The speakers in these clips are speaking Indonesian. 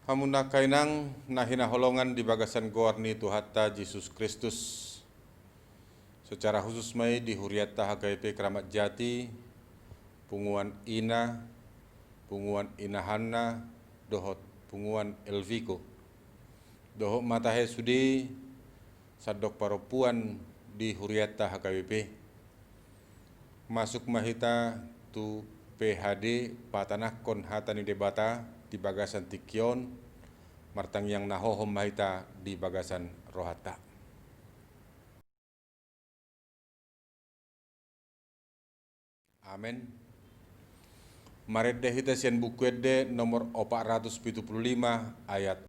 Hamuna kainang nahina holongan di bagasan goarni Tuhatta Yesus Kristus. Secara khusus mai di huriatta HKP Keramat Jati, punguan Ina, punguan Inahanna, dohot punguan Elviko. Dohot matahe sudi sadok paropuan di huriatta HKBP. Masuk mahita tu PHD patanah kon hatani debata di bagasan Tikion, martang yang nahohom mahita di bagasan Rohata. Amin. Maredde hita sian buku edde nomor 475 ayat.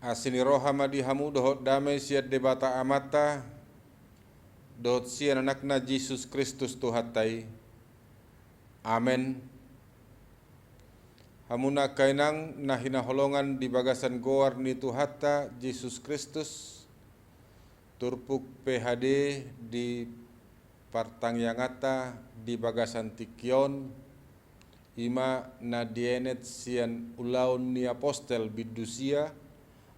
Asini rohama di hamu dohot damai siat debata amata dohot sian anakna Yesus Kristus Tuhatai. Amen. Hamuna kainang nahina holongan di bagasan goar ni Tuhatta Yesus Kristus turpuk PHD di partang yangata di bagasan Tikion ima nadienet sian ulaun ni apostel bidusia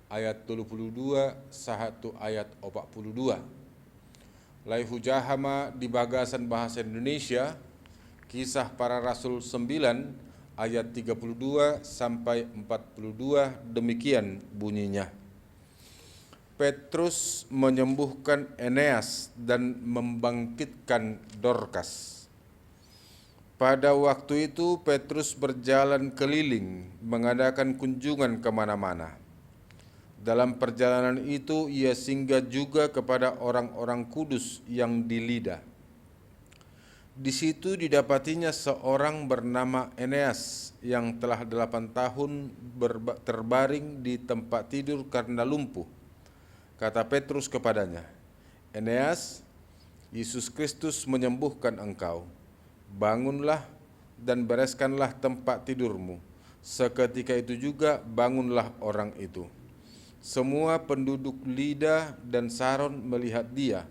ayat 32 sahatu ayat 42. Lai hujahama di bagasan bahasa Indonesia Kisah Para Rasul 9 ayat 32 sampai 42 demikian bunyinya. Petrus menyembuhkan Eneas dan membangkitkan Dorkas. Pada waktu itu Petrus berjalan keliling mengadakan kunjungan kemana-mana. Dalam perjalanan itu ia singgah juga kepada orang-orang kudus yang di Lida. Di situ didapatinya seorang bernama Eneas yang telah 8 tahun terbaring di tempat tidur karena lumpuh. Kata Petrus kepadanya, "Eneas, Yesus Kristus menyembuhkan engkau. Bangunlah dan bereskanlah tempat tidurmu." Seketika itu juga bangunlah orang itu. Semua penduduk Lida dan Saron melihat dia,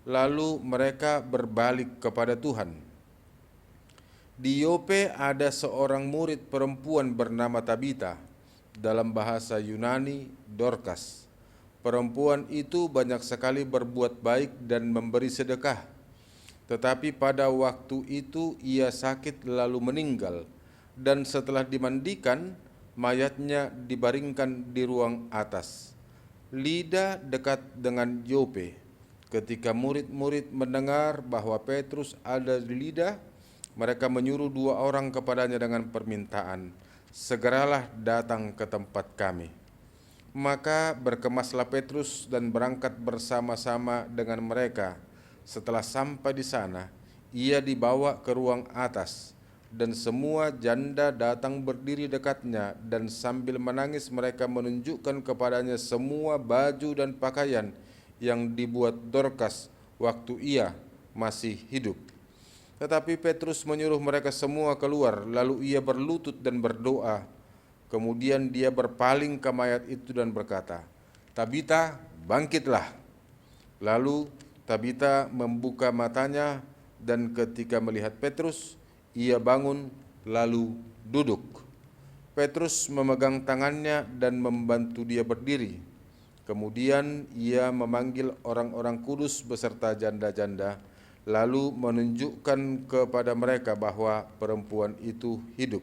lalu mereka berbalik kepada Tuhan. Di Yope ada seorang murid perempuan bernama Tabita, dalam bahasa Yunani Dorkas. Perempuan itu banyak sekali berbuat baik dan memberi sedekah. Tetapi pada waktu itu ia sakit lalu meninggal, dan setelah dimandikan, mayatnya dibaringkan di ruang atas. Lida dekat dengan Yope. Ketika murid-murid mendengar bahwa Petrus ada di Lida, mereka menyuruh 2 orang kepadanya dengan permintaan, "Segeralah datang ke tempat kami." Maka berkemaslah Petrus dan berangkat bersama-sama dengan mereka. Setelah sampai di sana, ia dibawa ke ruang atas, dan semua janda datang berdiri dekatnya, dan sambil menangis mereka menunjukkan kepadanya semua baju dan pakaian yang dibuat Dorkas waktu ia masih hidup. Tetapi Petrus menyuruh mereka semua keluar, lalu ia berlutut dan berdoa. Kemudian dia berpaling ke mayat itu dan berkata, "Tabita, bangkitlah." Lalu Tabita membuka matanya, dan ketika melihat Petrus, ia bangun lalu duduk. Petrus memegang tangannya dan membantu dia berdiri. Kemudian ia memanggil orang-orang kudus beserta janda-janda, lalu menunjukkan kepada mereka bahwa perempuan itu hidup.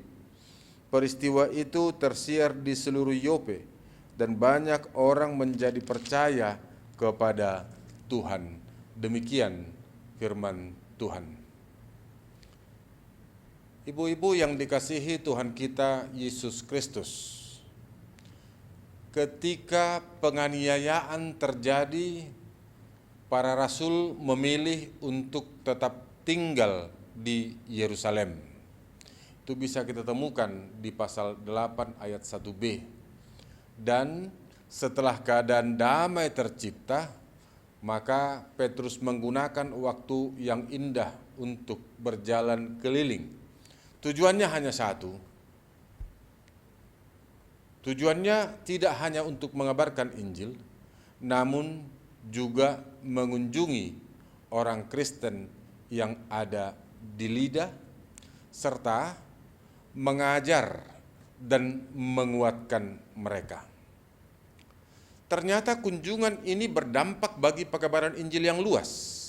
Peristiwa itu tersiar di seluruh Yope dan banyak orang menjadi percaya kepada Tuhan. Demikian firman Tuhan. Ibu-ibu yang dikasihi Tuhan kita Yesus Kristus, ketika penganiayaan terjadi, para rasul memilih untuk tetap tinggal di Yerusalem. Itu bisa kita temukan di pasal 8 ayat 1b. Dan setelah keadaan damai tercipta, maka Petrus menggunakan waktu yang indah untuk berjalan keliling. Tujuannya hanya satu. Tujuannya tidak hanya untuk mengabarkan Injil, namun juga mengunjungi orang Kristen yang ada di Lida, serta mengajar dan menguatkan mereka. Ternyata kunjungan ini berdampak bagi pekabaran Injil yang luas.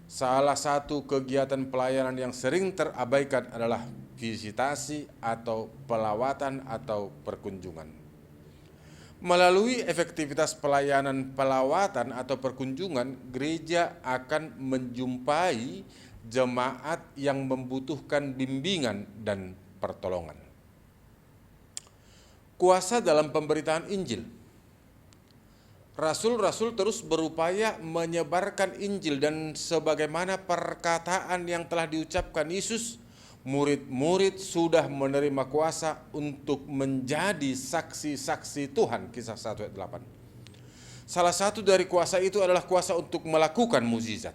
Salah satu kegiatan pelayanan yang sering terabaikan adalah visitasi atau pelawatan atau perkunjungan. Melalui efektivitas pelayanan pelawatan atau perkunjungan, gereja akan menjumpai jemaat yang membutuhkan bimbingan dan pertolongan. Kuasa dalam pemberitaan Injil. Rasul-rasul terus berupaya menyebarkan Injil, dan sebagaimana perkataan yang telah diucapkan Yesus, murid-murid sudah menerima kuasa untuk menjadi saksi-saksi Tuhan. Kisah 1 ayat 8. Salah satu dari kuasa itu adalah kuasa untuk melakukan mukjizat.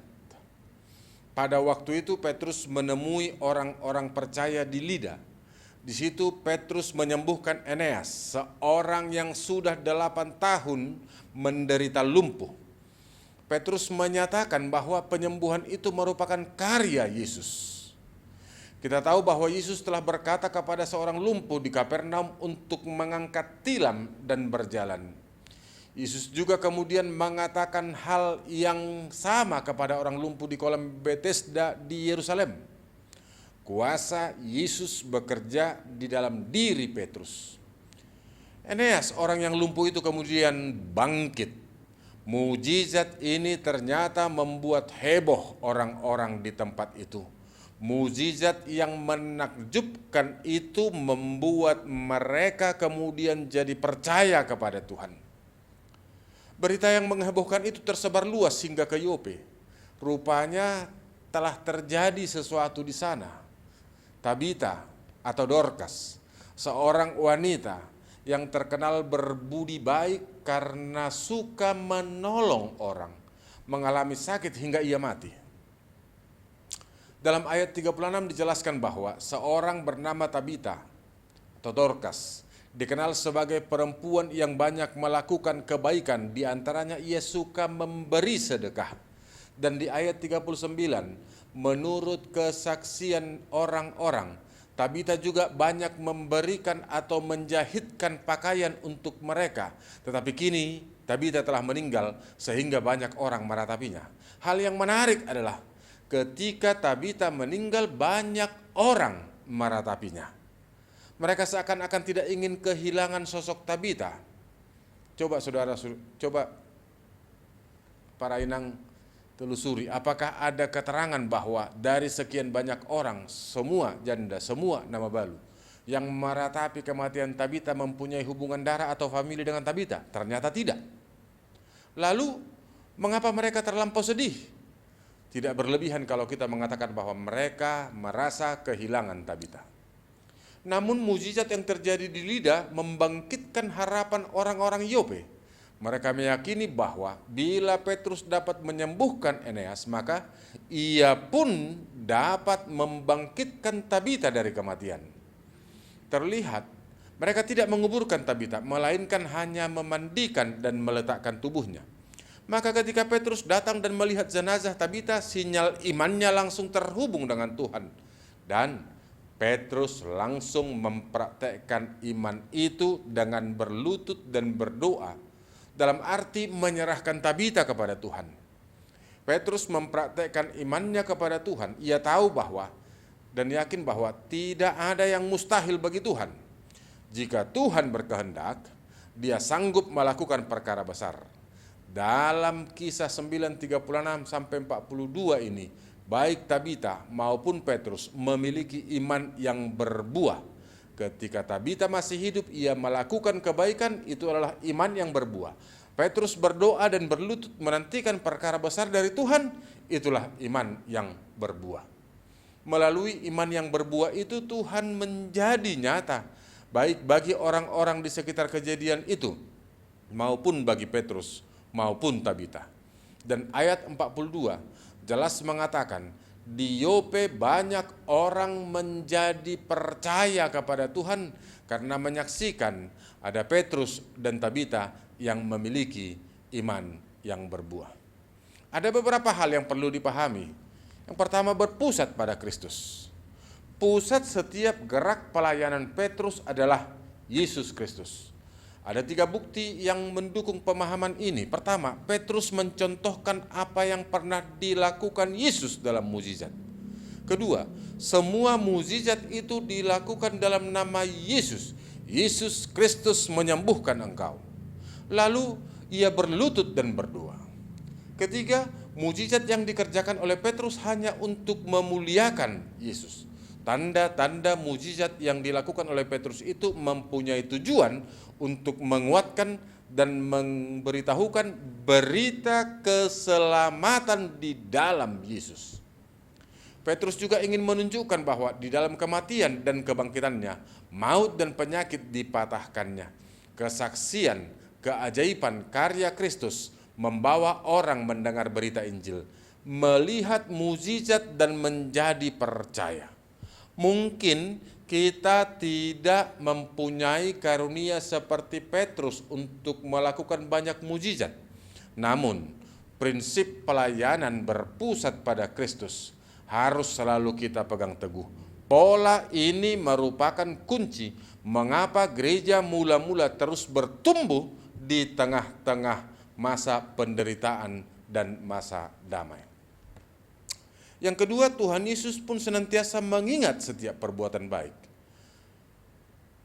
Pada waktu itu Petrus menemui orang-orang percaya di Lida. Di situ Petrus menyembuhkan Eneas, seorang yang sudah 8 tahun menderita lumpuh. Petrus menyatakan bahwa penyembuhan itu merupakan karya Yesus. Kita tahu bahwa Yesus telah berkata kepada seorang lumpuh di Kapernaum untuk mengangkat tilam dan berjalan. Yesus juga kemudian mengatakan hal yang sama kepada orang lumpuh di kolam Bethesda di Yerusalem. Kuasa Yesus bekerja di dalam diri Petrus. Eneas, orang yang lumpuh itu, kemudian bangkit. Mujizat ini ternyata membuat heboh orang-orang di tempat itu. Mujizat yang menakjubkan itu membuat mereka kemudian jadi percaya kepada Tuhan. Berita yang menghebohkan itu tersebar luas hingga ke Yope. Rupanya telah terjadi sesuatu di sana. Tabita atau Dorcas, seorang wanita yang terkenal berbudi baik karena suka menolong orang, mengalami sakit hingga ia mati. Dalam ayat 36 dijelaskan bahwa seorang bernama Tabita atau Dorcas dikenal sebagai perempuan yang banyak melakukan kebaikan, di antaranya ia suka memberi sedekah. Dan di ayat 39, menurut kesaksian orang-orang, Tabita juga banyak memberikan atau menjahitkan pakaian untuk mereka. Tetapi kini Tabita telah meninggal sehingga banyak orang meratapinya. Hal yang menarik adalah ketika Tabita meninggal, banyak orang meratapinya. Mereka seakan-akan tidak ingin kehilangan sosok Tabita. Coba saudara, coba para inang telusuri, apakah ada keterangan bahwa dari sekian banyak orang, semua janda, semua nama balu, yang meratapi kematian Tabita mempunyai hubungan darah atau famili dengan Tabita? Ternyata tidak. Lalu, mengapa mereka terlampau sedih? Tidak berlebihan kalau kita mengatakan bahwa mereka merasa kehilangan Tabita. Namun mukjizat yang terjadi di Lida membangkitkan harapan orang-orang Yope. Mereka meyakini bahwa bila Petrus dapat menyembuhkan Eneas, maka ia pun dapat membangkitkan Tabita dari kematian. Terlihat mereka tidak menguburkan Tabita, melainkan hanya memandikan dan meletakkan tubuhnya. Maka ketika Petrus datang dan melihat jenazah Tabita, sinyal imannya langsung terhubung dengan Tuhan. Dan Petrus langsung mempraktekkan iman itu dengan berlutut dan berdoa, dalam arti menyerahkan Tabita kepada Tuhan. Petrus mempraktekkan imannya kepada Tuhan. Ia tahu bahwa dan yakin bahwa tidak ada yang mustahil bagi Tuhan. Jika Tuhan berkehendak, Dia sanggup melakukan perkara besar. Dalam Kisah 9:36 sampai 42 ini, baik Tabita maupun Petrus memiliki iman yang berbuah. Ketika Tabita masih hidup, ia melakukan kebaikan, itu adalah iman yang berbuah. Petrus berdoa dan berlutut menantikan perkara besar dari Tuhan, itulah iman yang berbuah. Melalui iman yang berbuah itu Tuhan menjadi nyata, baik bagi orang-orang di sekitar kejadian itu, maupun bagi Petrus, maupun Tabita. Dan ayat 42 jelas mengatakan, di Yope banyak orang menjadi percaya kepada Tuhan karena menyaksikan ada Petrus dan Tabita yang memiliki iman yang berbuah. Ada beberapa hal yang perlu dipahami. Yang pertama, berpusat pada Kristus. Pusat setiap gerak pelayanan Petrus adalah Yesus Kristus. Ada 3 bukti yang mendukung pemahaman ini. Pertama, Petrus mencontohkan apa yang pernah dilakukan Yesus dalam mukjizat. Kedua, semua mukjizat itu dilakukan dalam nama Yesus. Yesus Kristus menyembuhkan engkau. Lalu ia berlutut dan berdoa. Ketiga, mukjizat yang dikerjakan oleh Petrus hanya untuk memuliakan Yesus. Tanda-tanda mukjizat yang dilakukan oleh Petrus itu mempunyai tujuan untuk menguatkan dan memberitahukan berita keselamatan di dalam Yesus. Petrus juga ingin menunjukkan bahwa di dalam kematian dan kebangkitannya, maut dan penyakit dipatahkannya. Kesaksian keajaiban karya Kristus membawa orang mendengar berita Injil, melihat mukjizat dan menjadi percaya. Mungkin kita tidak mempunyai karunia seperti Petrus untuk melakukan banyak mukjizat. Namun, prinsip pelayanan berpusat pada Kristus harus selalu kita pegang teguh. Pola ini merupakan kunci mengapa gereja mula-mula terus bertumbuh di tengah-tengah masa penderitaan dan masa damai. Yang kedua, Tuhan Yesus pun senantiasa mengingat setiap perbuatan baik.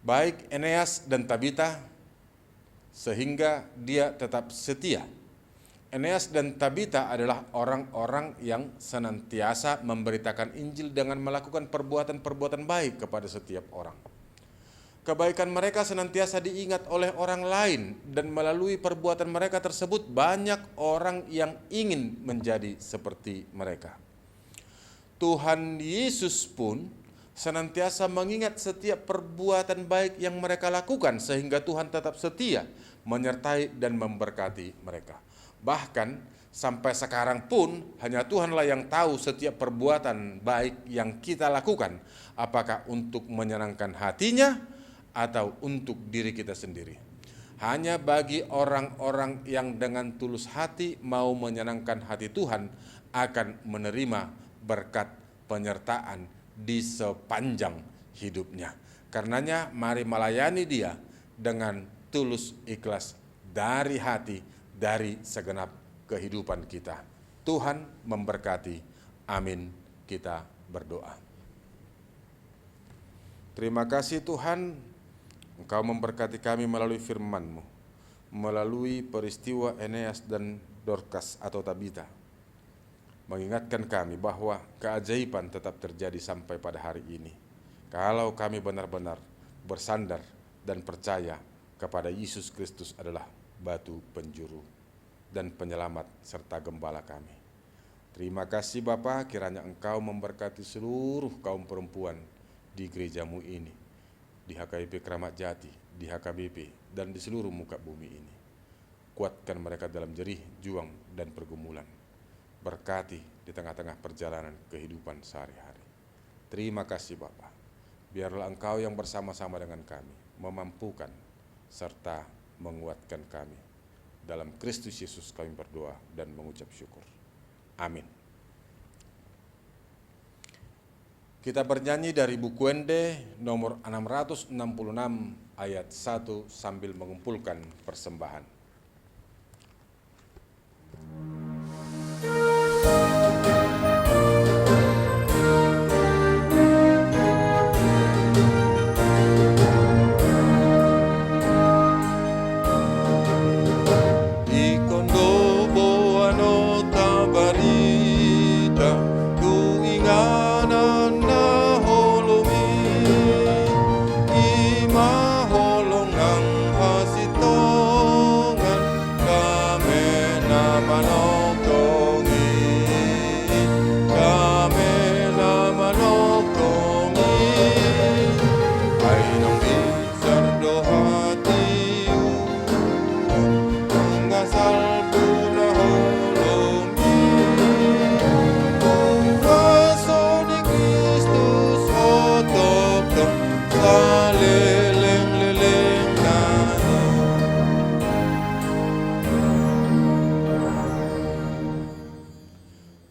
Baik Eneas dan Tabita, sehingga dia tetap setia. Eneas dan Tabita adalah orang-orang yang senantiasa memberitakan Injil dengan melakukan perbuatan-perbuatan baik kepada setiap orang. Kebaikan mereka senantiasa diingat oleh orang lain, dan melalui perbuatan mereka tersebut banyak orang yang ingin menjadi seperti mereka. Tuhan Yesus pun senantiasa mengingat setiap perbuatan baik yang mereka lakukan, sehingga Tuhan tetap setia menyertai dan memberkati mereka. Bahkan sampai sekarang pun hanya Tuhanlah yang tahu setiap perbuatan baik yang kita lakukan, apakah untuk menyenangkan hatinya atau untuk diri kita sendiri. Hanya bagi orang-orang yang dengan tulus hati mau menyenangkan hati Tuhan akan menerima berkat penyertaan di sepanjang hidupnya. Karenanya mari melayani Dia dengan tulus ikhlas dari hati, dari segenap kehidupan kita. Tuhan memberkati. Amin. Kita berdoa. Terima kasih Tuhan, Engkau memberkati kami melalui firman-Mu, melalui peristiwa Eneas dan Dorcas atau Tabita, mengingatkan kami bahwa keajaiban tetap terjadi sampai pada hari ini. Kalau kami benar-benar bersandar dan percaya kepada Yesus Kristus adalah batu penjuru dan penyelamat serta gembala kami. Terima kasih Bapa, kiranya Engkau memberkati seluruh kaum perempuan di gereja-Mu ini, di HKBP Keramat Jati, di HKBP, dan di seluruh muka bumi ini. Kuatkan mereka dalam jerih, juang, dan pergumulan. Berkati di tengah-tengah perjalanan kehidupan sehari-hari. Terima kasih Bapa. Biarlah Engkau yang bersama-sama dengan kami, memampukan serta menguatkan kami. Dalam Kristus Yesus kami berdoa dan mengucap syukur. Amin. Kita bernyanyi dari buku Wende nomor 666 ayat 1 sambil mengumpulkan persembahan.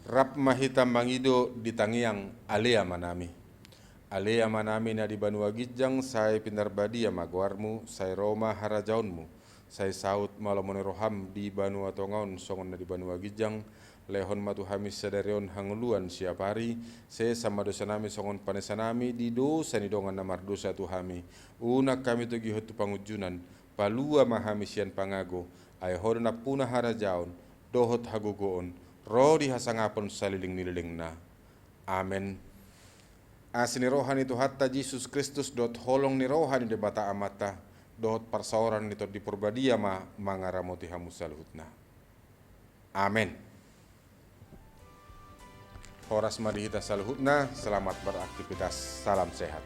Rap mahita mangido di tangiang alea manami. Alea manami na di Banua Gijang, saya pinarbadia magwarmu, saya Roma harajaunmu. Saya saut malamone roham di Banua Tongaon songon na di Banua Gijang, lehon matu hamis sadarion hanguluan siapari, saya sama dosa nami songon panesa nami di dosa ni dongan namar dosa tu hami. Una kami tu gihotu pangujunan, palua mahami sian pangago, ay hodona puna harajaun, dohot hagugoon, rodi hasangapon saliling nililing na. Amen. Asini rohani tu hatta Yesus Kristus dot holong ni rohani de bata amata dot parsaoran nito di purbadia ma mangaramoti hamus salhutna. Amen. Horas marihita salhutna, selamat beraktivitas, salam sehat.